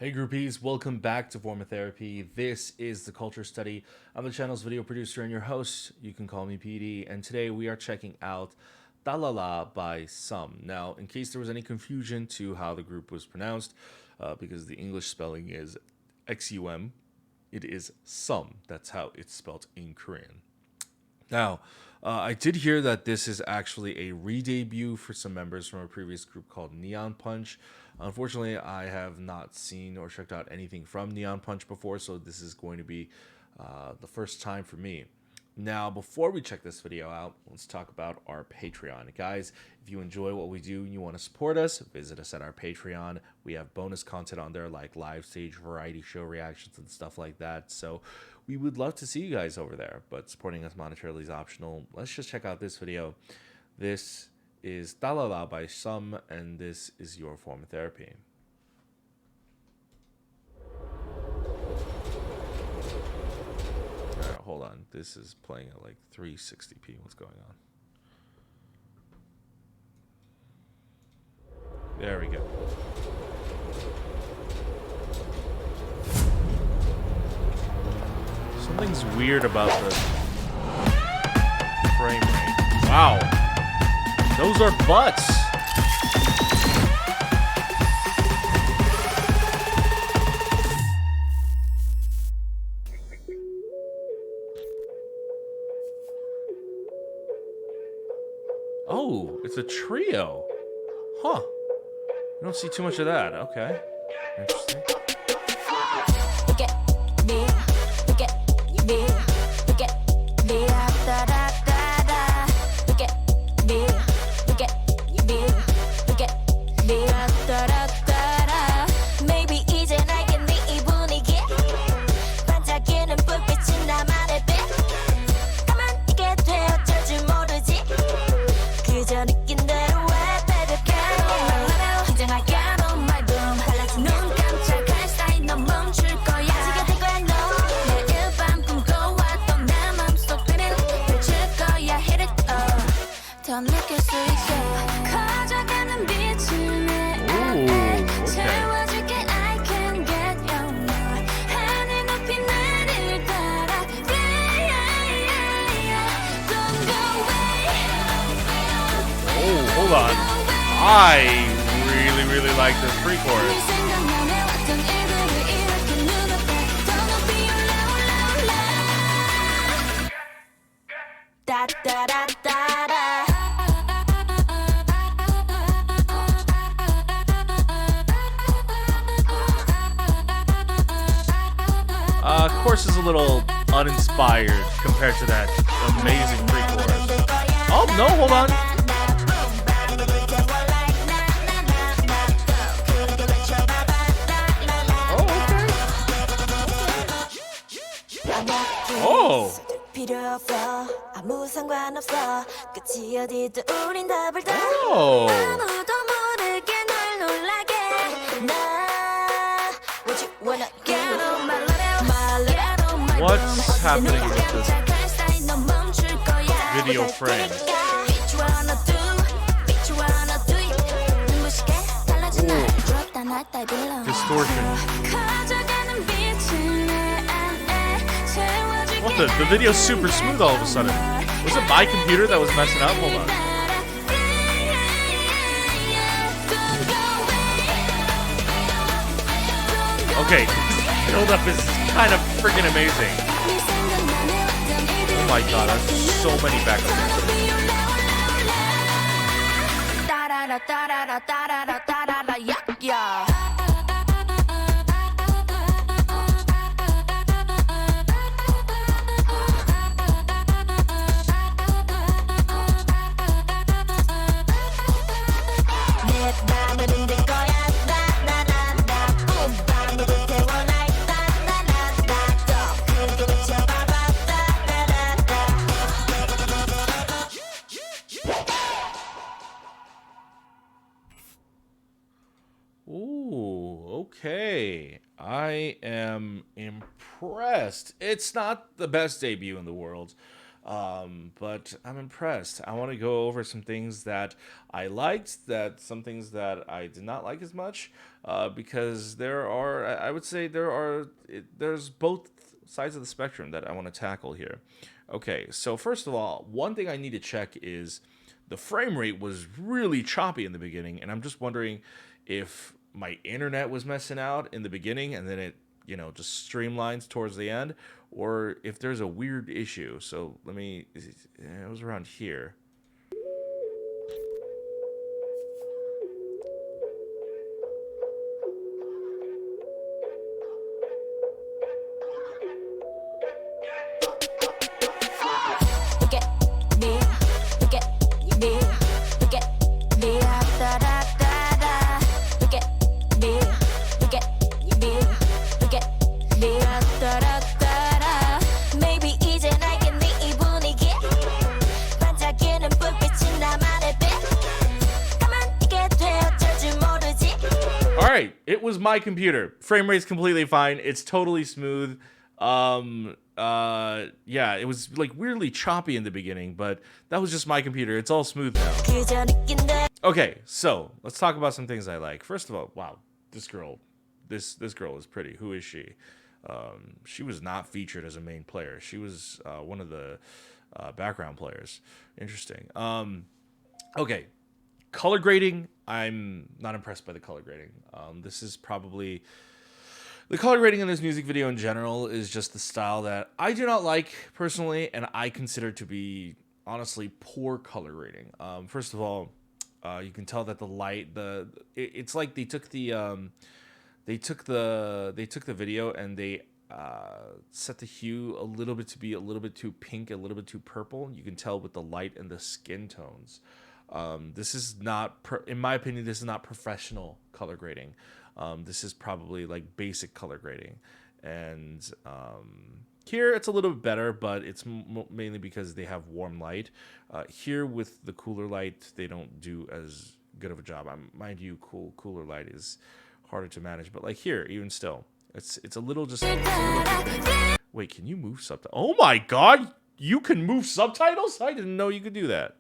Hey groupies, welcome back to Forma Therapy. This is the Culture Study. I'm the channel's video producer and your host. You can call me PD. And today we are checking out Dalala by XUM. Now, in case there was any confusion to how the group was pronounced, because the English spelling is XUM, it is XUM. That's how it's spelled in Korean. Now, I did hear that this is actually a re-debut for some members from a previous group called Neon Punch. Unfortunately, I have not seen or checked out anything from Neon Punch before, so this is going to be the first time for me. Now, before we check this video out, let's talk about our Patreon. Guys, if you enjoy what we do and you want to support us, visit us at our Patreon. We have bonus content on there like live stage variety show reactions and stuff like that. So we would love to see you guys over there, but supporting us monetarily is optional. Let's just check out this video. This is Dalala by XUM, and this is your form of therapy. Alright, hold on. This is playing at like 360p. What's going on? There we go. Something's weird about the frame rate. Wow. Those are butts. Oh, it's a trio. Huh. I don't see too much of that. Okay. Interesting. Hold on. I really like this pre-chorus. Chorus is a little uninspired compared to that amazing pre-chorus. Oh, no, hold on. Oh. What's happening with this video frame? Distortion. What the video's super smooth all of a sudden. Was it my computer that was messing up? Hold on. Okay, build up is kind of freaking amazing. Oh my god, that's so many backup dancers. Okay, I am impressed. It's not the best debut in the world. But I'm impressed. I want to go over some things that I liked, that some things that I did not like as much, because I would say there's both sides of the spectrum that I want to tackle here. Okay, so first of all, one thing I need to check is the frame rate was really choppy in the beginning, and I'm just wondering if my internet was messing out in the beginning and then it, just streamlines towards the end, or if there's a weird issue. So it was around here. Alright, it was my computer. Frame rate's completely fine. It's totally smooth. Yeah, it was like weirdly choppy in the beginning, but that was just my computer. It's all smooth now. Okay, so let's talk about some things I like. First of all, wow, this girl is pretty. Who is she? She was not featured as a main player. She was one of the background players. Interesting. Okay, color grading, I'm not impressed by the color grading. This is probably... The color grading in this music video in general is just the style that I do not like personally, and I consider to be, honestly, poor color grading. First of all, you can tell that the light, it's like they took the video and they set the hue a little bit to be a little bit too pink, a little bit too purple. You can tell with the light and the skin tones. This is not, in my opinion, this is not professional color grading. This is probably like basic color grading. And here it's a little bit better, but it's mainly because they have warm light. Here with the cooler light, they don't do as good of a job. Mind you, cooler light is harder to manage. But like here, even still, it's a little just... Wait, can you move subtitles? Oh my god! You can move subtitles? I didn't know you could do that.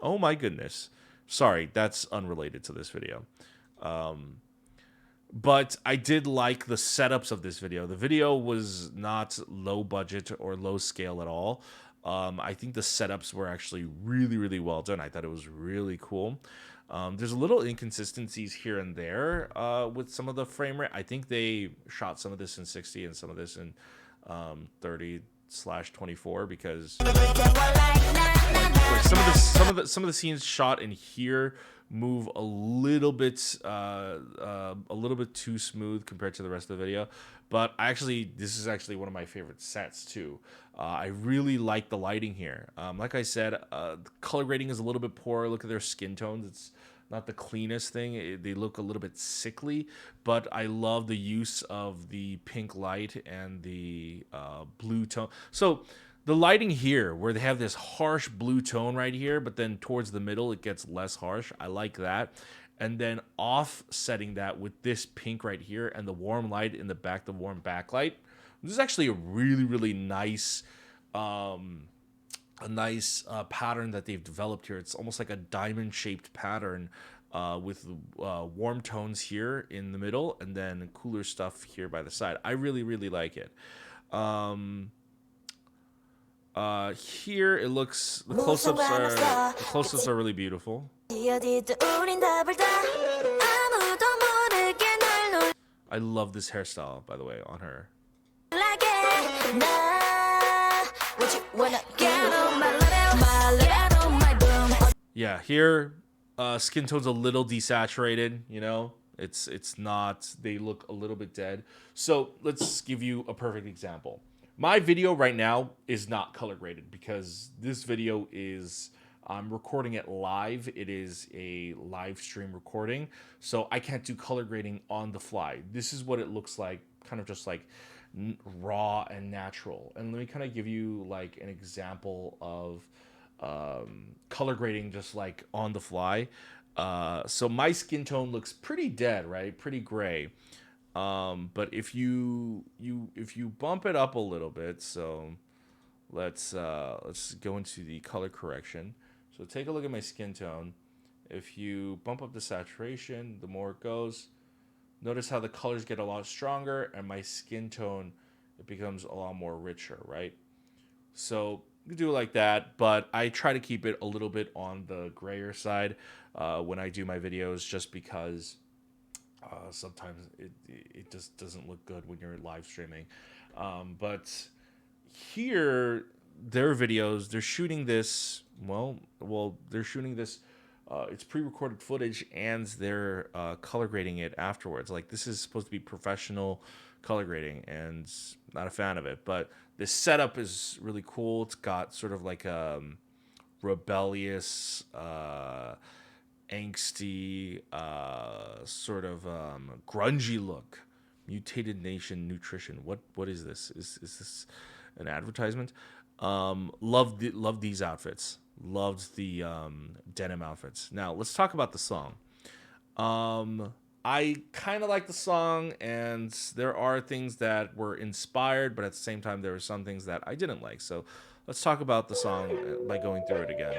Oh my goodness. Sorry, that's unrelated to this video. But I did like the setups of this video. The video was not low budget or low scale at all. I think the setups were actually really, really well done. I thought it was really cool. There's a little inconsistencies here and there with some of the frame rate. I think they shot some of this in 60 and some of this in 30/24 because like some of the scenes shot in here move a little bit too smooth compared to the rest of the video. But this is actually one of my favorite sets too. I really like the lighting here. Like I said, the color grading is a little bit poor. Look at their skin tones. It's not the cleanest thing. They look a little bit sickly, but I love the use of the pink light and the blue tone. So the lighting here, where they have this harsh blue tone right here, but then towards the middle, it gets less harsh. I like that. And then offsetting that with this pink right here and the warm light in the back, the warm backlight. This is actually a really, really nice, pattern that they've developed here. It's almost like a diamond-shaped pattern with warm tones here in the middle and then cooler stuff here by the side. I really, really like it. Here it looks, the close-ups are really beautiful. I love this hairstyle, by the way, on her. Yeah, here skin tone's a little desaturated, it's not, they look a little bit dead. So let's give you a perfect example. My video right now is not color graded because this video is, I'm recording it live. It is a live stream recording, so I can't do color grading on the fly. This is what it looks like, kind of just like raw and natural. And let me kind of give you like an example of color grading just like on the fly. So my skin tone looks pretty dead, right? Pretty gray. But if you bump it up a little bit, so let's go into the color correction. So take a look at my skin tone. If you bump up the saturation, the more it goes, notice how the colors get a lot stronger and my skin tone, it becomes a lot more richer, right? So you do it like that, but I try to keep it a little bit on the grayer side when I do my videos, just because sometimes it just doesn't look good when you're live streaming. But here, their videos, they're shooting this, they're shooting this, it's pre-recorded footage, and they're color grading it afterwards. Like, this is supposed to be professional color grading, and not a fan of it. But this setup is really cool. It's got sort of like a rebellious, angsty, sort of grungy look. Mutated Nation Nutrition. What is this? Is this an advertisement? Love these outfits. Loved the denim outfits. Now let's talk about the song. I kind of like the song, and there are things that were inspired, but at the same time there were some things that I didn't like. So let's talk about the song by going through it again.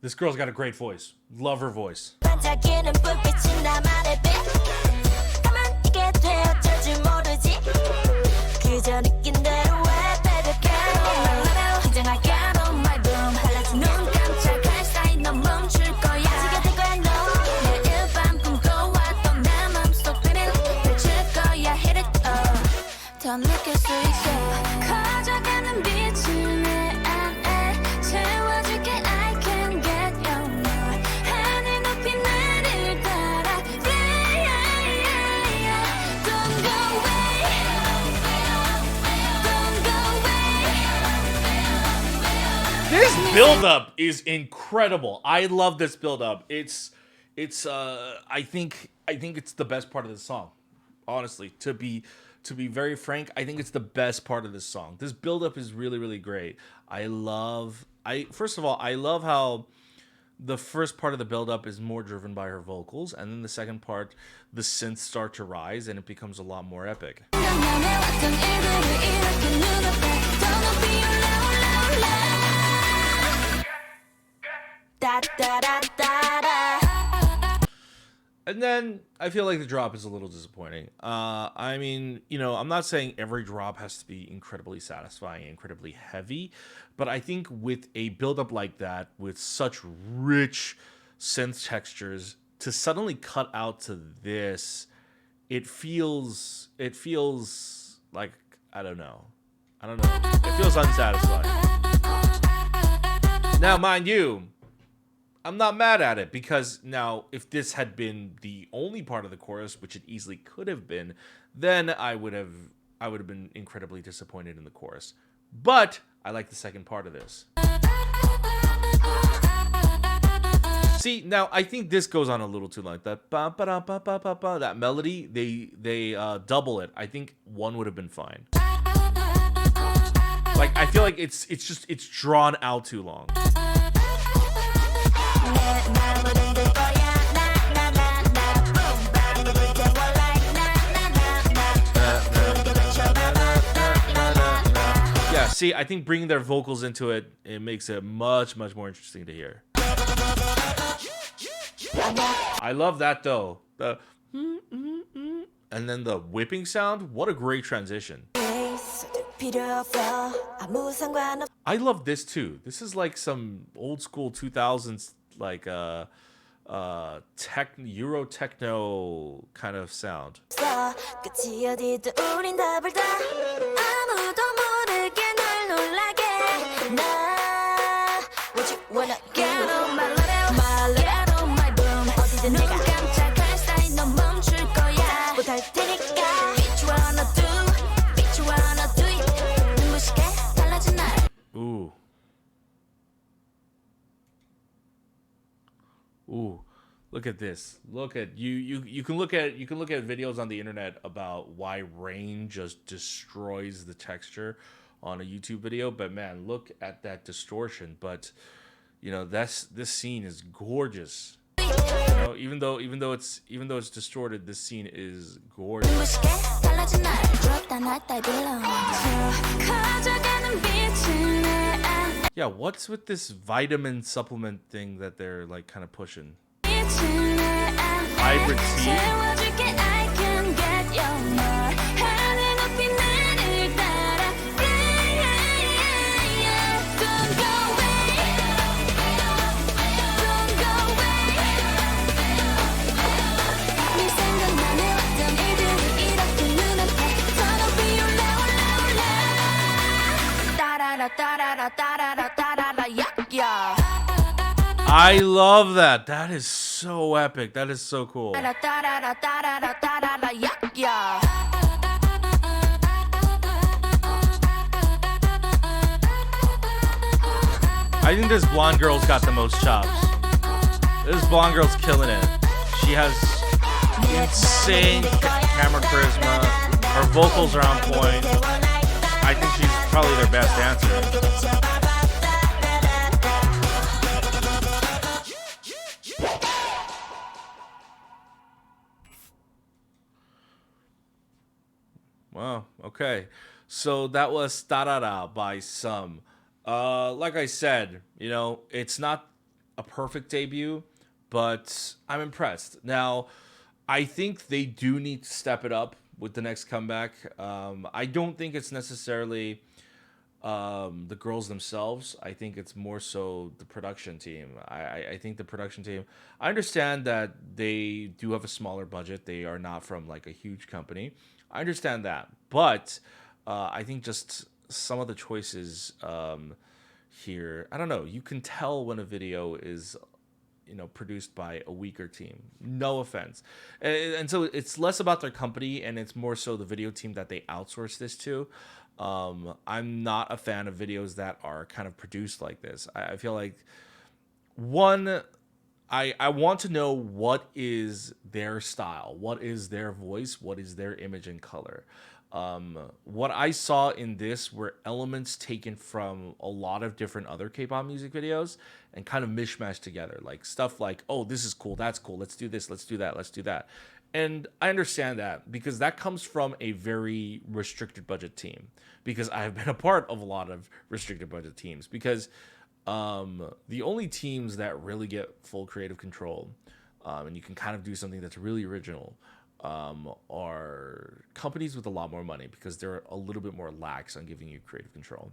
This girl's got a great voice. Love her voice. This build-up is incredible. I love this build-up. It's I think it's the best part of the song. Honestly, to be very frank, I think it's the best part of this song. This build-up is really, really great. First of all, I love how the first part of the build-up is more driven by her vocals, and then the second part, the synths start to rise, and it becomes a lot more epic. And then I feel like the drop is a little disappointing. I mean, I'm not saying every drop has to be incredibly satisfying, incredibly heavy, but I think with a buildup like that, with such rich synth textures, to suddenly cut out to this, it feels like, I don't know. It feels unsatisfying. Now, mind you, I'm not mad at it, because now if this had been the only part of the chorus, which it easily could have been, then I would have been incredibly disappointed in the chorus. But I like the second part of this. See, now I think this goes on a little too long. That ba ba da ba ba ba ba, that melody, they double it. I think one would have been fine. Like, I feel like it's drawn out too long. Yeah, see, I think bringing their vocals into it, it makes it much, much more interesting to hear. I love that though. The and then the whipping sound, what a great transition. I love this too. This is like some old school 2000s like Euro techno kind of sound. Ooh. Look at this. Look at you can look at videos on the internet about why rain just destroys the texture on a YouTube video, but man, look at that distortion. But you know, this scene is gorgeous. You know, even though it's distorted, this scene is gorgeous. Yeah, what's with this vitamin supplement thing that they're like kind of pushing? Hybrid tea? I love that. That is so epic. That is so cool. I think this blonde girl's got the most chops. This blonde girl's killing it. She has insane camera charisma. Her vocals are on point. I think she's probably their best dancer. Wow. Okay. So that was Da Da Da by XUM. Like I said, you know, it's not a perfect debut, but I'm impressed. Now, I think they do need to step it up with the next comeback. I don't think it's necessarily the girls themselves. I think it's more so the production team. I think the production team, I understand that they do have a smaller budget. They are not from like a huge company. I understand that. But I think just some of the choices here, I don't know. You can tell when a video is, you know, produced by a weaker team. No offense. And so it's less about their company and it's more so the video team that they outsource this to. I'm not a fan of videos that are kind of produced like this. I feel like, one, I want to know what is their style, what is their voice, what is their image and color. What I saw in this were elements taken from a lot of different other K-pop music videos and kind of mishmashed together, like stuff like, oh, this is cool, that's cool, let's do this, let's do that, let's do that. And I understand that because that comes from a very restricted budget team, because I've been a part of a lot of restricted budget teams, because the only teams that really get full creative control, and you can kind of do something that's really original, are companies with a lot more money, because they're a little bit more lax on giving you creative control.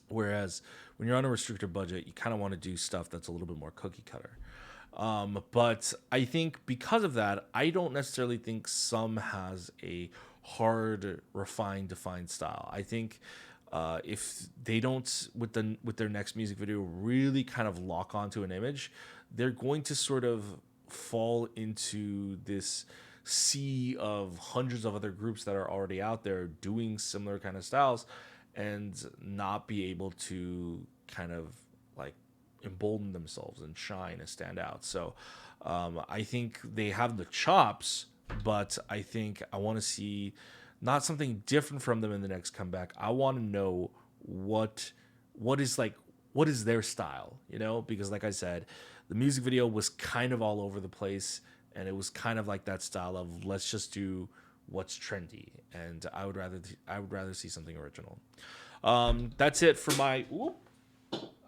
Whereas when you're on a restricted budget, you kind of want to do stuff that's a little bit more cookie cutter. But I think because of that, I don't necessarily think XUM has a hard, refined, defined style. I think if they don't, with their next music video, really kind of lock onto an image, they're going to sort of fall into this sea of hundreds of other groups that are already out there doing similar kind of styles, and not be able to kind of like embolden themselves and shine and stand out. So I think they have the chops, but I think I want to see not something different from them in the next comeback. I want to know what is their style, you know, because like I said, the music video was kind of all over the place, and it was kind of like that style of let's just do what's trendy, and I would rather see something original. That's it for my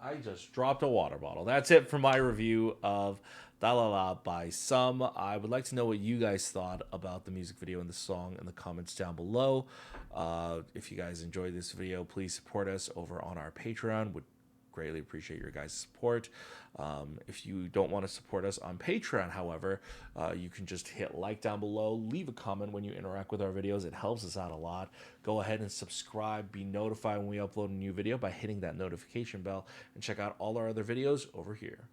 I just dropped a water bottle. That's it for my review of DDALALA by XUM. I would like to know what you guys thought about the music video and the song in the comments down below. If you guys enjoyed this video, please support us over on our Patreon. Would greatly appreciate your guys' support. If you don't want to support us on Patreon, however, you can just hit like down below, leave a comment when you interact with our videos. It helps us out a lot. Go ahead and subscribe, be notified when we upload a new video by hitting that notification bell, and check out all our other videos over here.